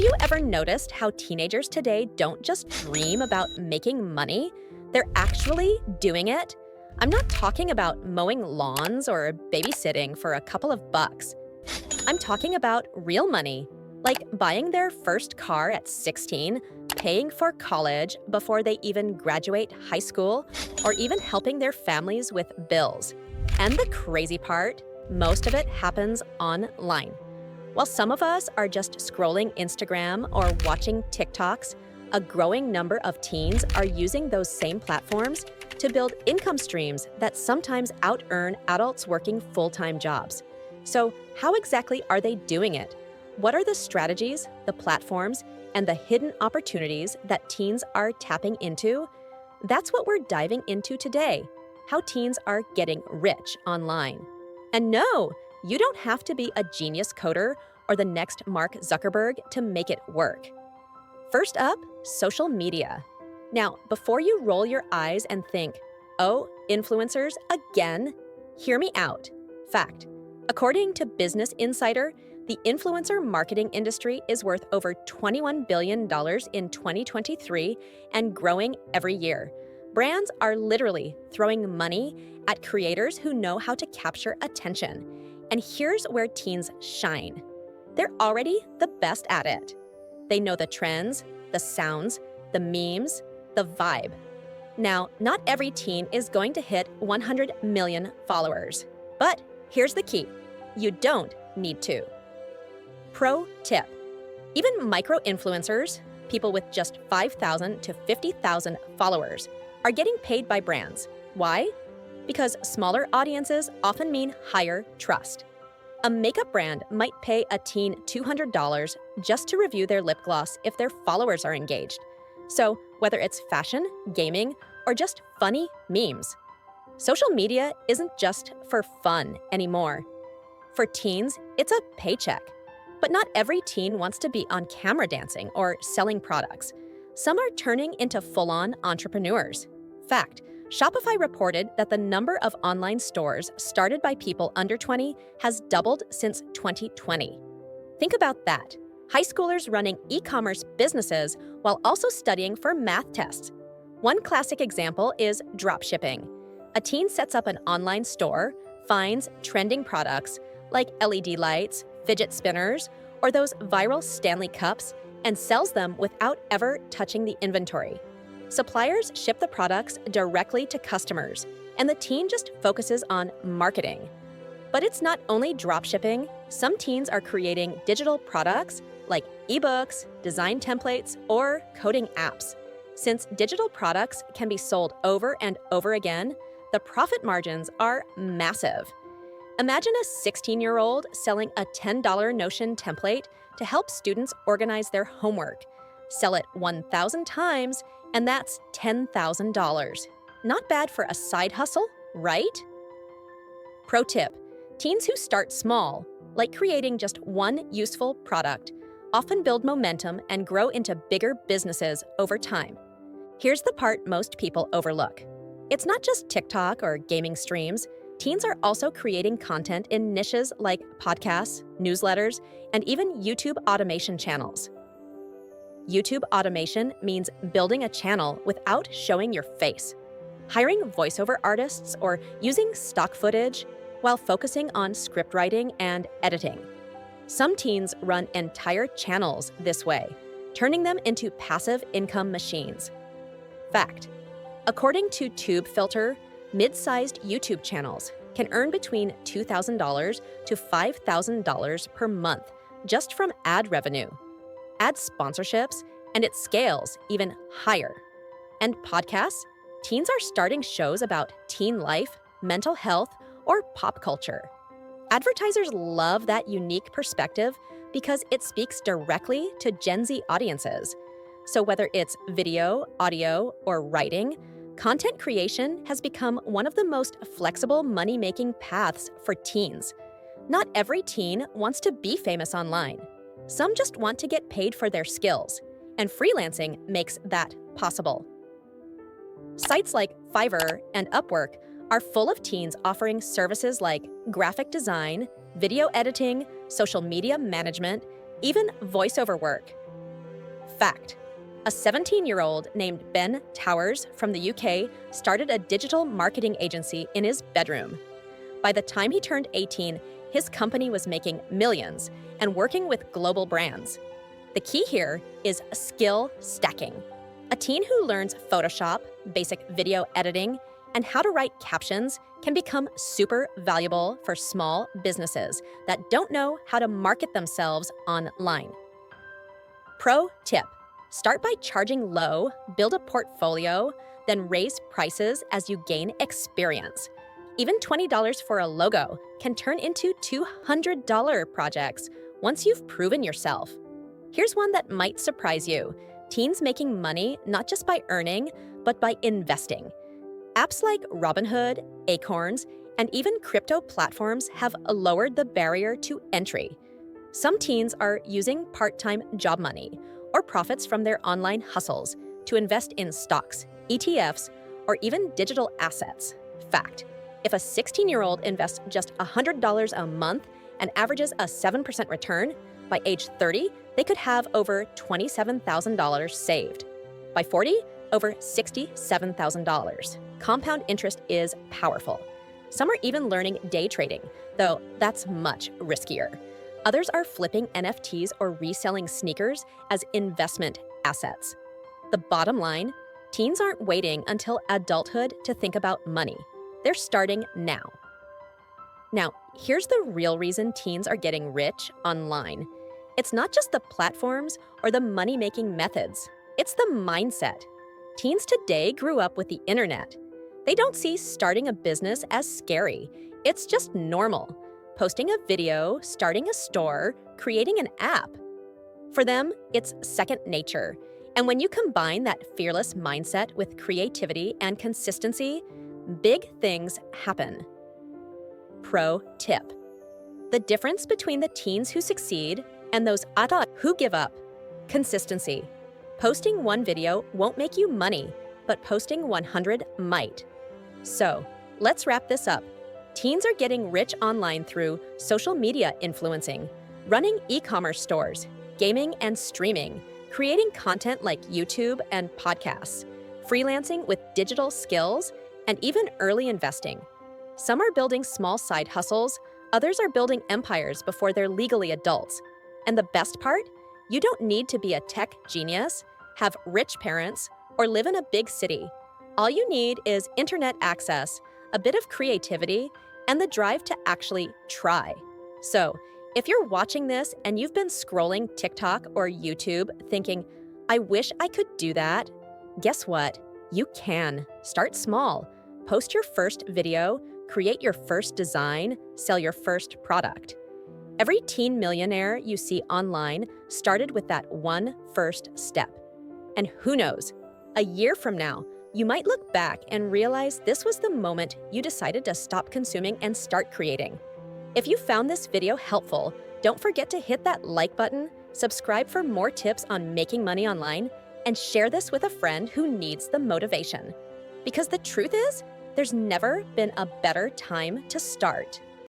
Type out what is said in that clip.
you ever noticed how teenagers today don't just dream about making money? They're actually doing it. I'm not talking about mowing lawns or babysitting for a couple of bucks. I'm talking about real money, like buying their first car at 16, paying for college before they even graduate high school, or even helping their families with bills. And the crazy part, most of it happens online. While some of us are just scrolling Instagram or watching TikToks, a growing number of teens are using those same platforms to build income streams that sometimes out-earn adults working full-time jobs. So how exactly are they doing it? What are the strategies, the platforms, and the hidden opportunities that teens are tapping into? That's what we're diving into today, how teens are getting rich online. And no, you don't have to be a genius coder or the next Mark Zuckerberg to make it work. First up, social media. Now, before you roll your eyes and think, oh, influencers again, hear me out. Fact, according to Business Insider, the influencer marketing industry is worth over $21 billion in 2023 and growing every year. Brands are literally throwing money at creators who know how to capture attention. And here's where teens shine. They're already the best at it. They know the trends, the sounds, the memes, the vibe. Now, not every teen is going to hit 100 million followers. But here's the key. You don't need to. Pro tip. Even micro-influencers, people with just 5,000 to 50,000 followers, are getting paid by brands. Why? Because smaller audiences often mean higher trust. A makeup brand might pay a teen $200 just to review their lip gloss if their followers are engaged. So whether it's fashion, gaming, or just funny memes, social media isn't just for fun anymore. For teens, it's a paycheck. But not every teen wants to be on camera dancing or selling products. Some are turning into full-on entrepreneurs. Fact, Shopify reported that the number of online stores started by people under 20 has doubled since 2020. Think about that. High schoolers running e-commerce businesses while also studying for math tests. One classic example is dropshipping. A teen sets up an online store, finds trending products like LED lights, fidget spinners, or those viral Stanley cups, and sells them without ever touching the inventory. Suppliers ship the products directly to customers, and the teen just focuses on marketing. But it's not only dropshipping. Some teens are creating digital products like ebooks, design templates, or coding apps. Since digital products can be sold over and over again, the profit margins are massive. Imagine a 16-year-old selling a $10 Notion template to help students organize their homework. Sell it 1,000 times, and that's $10,000. Not bad for a side hustle, right? Pro tip, teens who start small, like creating just one useful product, often build momentum and grow into bigger businesses over time. Here's the part most people overlook. It's not just TikTok or gaming streams. Teens are also creating content in niches like podcasts, newsletters, and even YouTube automation channels. YouTube automation means building a channel without showing your face, hiring voiceover artists, or using stock footage while focusing on script writing and editing. Some teens run entire channels this way, turning them into passive income machines. Fact, according to TubeFilter, mid-sized YouTube channels can earn between $2,000 to $5,000 per month just from ad revenue. Add sponsorships, and it scales even higher. And podcasts? Teens are starting shows about teen life, mental health, or pop culture. Advertisers love that unique perspective because it speaks directly to Gen Z audiences. So whether it's video, audio, or writing, content creation has become one of the most flexible money-making paths for teens. Not every teen wants to be famous online. Some just want to get paid for their skills, and freelancing makes that possible. Sites like Fiverr and Upwork are full of teens offering services like graphic design, video editing, social media management, even voiceover work. Fact: a 17-year-old named Ben Towers from the UK started a digital marketing agency in his bedroom. By the time he turned 18, his company was making millions and working with global brands. The key here is skill stacking. A teen who learns Photoshop, basic video editing, and how to write captions can become super valuable for small businesses that don't know how to market themselves online. Pro tip: start by charging low, build a portfolio, then raise prices as you gain experience. Even $20 for a logo can turn into $200 projects once you've proven yourself. Here's one that might surprise you: teens making money not just by earning, but by investing. Apps like Robinhood, Acorns, and even crypto platforms have lowered the barrier to entry. Some teens are using part-time job money or profits from their online hustles to invest in stocks, ETFs, or even digital assets. Fact: if a 16-year-old invests just $100 a month and averages a 7% return, by age 30, they could have over $27,000 saved. By 40, over $67,000. Compound interest is powerful. Some are even learning day trading, though that's much riskier. Others are flipping NFTs or reselling sneakers as investment assets. The bottom line: teens aren't waiting until adulthood to think about money. They're starting now. Now, here's the real reason teens are getting rich online. It's not just the platforms or the money-making methods. It's the mindset. Teens today grew up with the internet. They don't see starting a business as scary. It's just normal. Posting a video, starting a store, creating an app. For them, it's second nature. And when you combine that fearless mindset with creativity and consistency, big things happen. Pro tip: the difference between the teens who succeed and those who give up: consistency. Posting one video won't make you money, but posting 100 might. So, let's wrap this up. Teens are getting rich online through social media influencing, running e-commerce stores, gaming and streaming, creating content like YouTube and podcasts, freelancing with digital skills, and even early investing. Some are building small side hustles, others are building empires before they're legally adults. And the best part? You don't need to be a tech genius, have rich parents, or live in a big city. All you need is internet access, a bit of creativity, and the drive to actually try. So, if you're watching this and you've been scrolling TikTok or YouTube thinking, "I wish I could do that," guess what? You can. Start small. Post your first video, create your first design, sell your first product. Every teen millionaire you see online started with that one first step. And who knows, a year from now, you might look back and realize this was the moment you decided to stop consuming and start creating. If you found this video helpful, don't forget to hit that like button, subscribe for more tips on making money online, and share this with a friend who needs the motivation. Because the truth is, there's never been a better time to start.